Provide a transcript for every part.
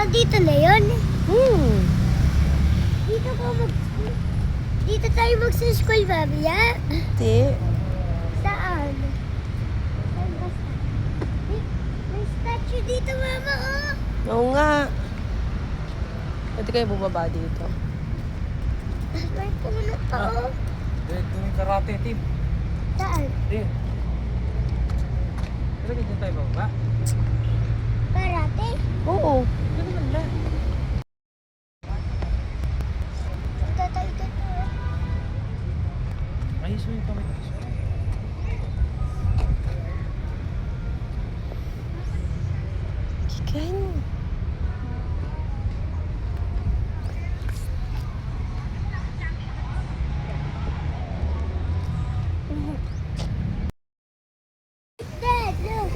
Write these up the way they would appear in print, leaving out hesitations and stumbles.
dito na yun. Hmm. Dito tayo magsa-school, mamaya. Hindi. Saan? Saan basta? May statue dito, mama, oh. Oo nga. Pwede kayo bumaba dito. May puno to, oh. Doon yung karate team. Saan? Ayun. Pero dito tayo bababa. Karate? Oo. Ano naman na? Dito tayo dito, oh. Ayos mo yung kamay. Kikain mo. Dad, look.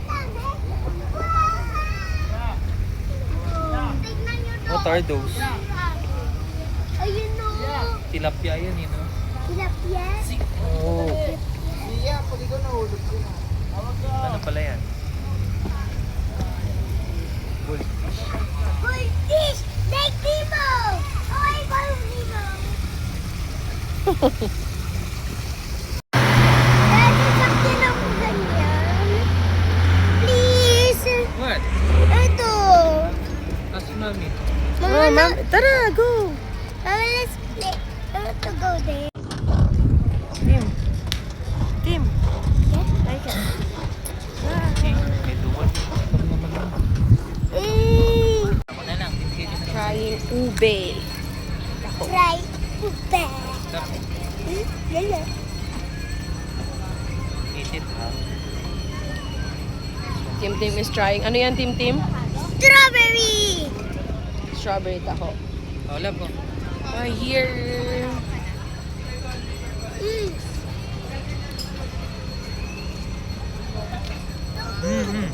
Tignan nyo to. What are those? Ayun, oh. Tilapia yan, you know? Tilapia. Oh. Ano pala yan? Goldfish. Goldfish! Like Nemo! Oh, I love Nemo! Daddy, sakyan ako ganyan. Please! What? Ito! Ask mami. Oh, ma'am. Tara, go. Mama, let's play. I want to go there. Tim. Tim. Like it. Okay, may duwan. Ito naman lang. Ako na lang. Bibigyan nyo na lang. Trying ube. Ako. Try ube. Stop. Lala. Eat it, ha? Tim Tim is trying. Ano yan, Tim Tim? Strawberry! Strawberry taho. Wala po. Ah, here. Mm. Mm-hmm.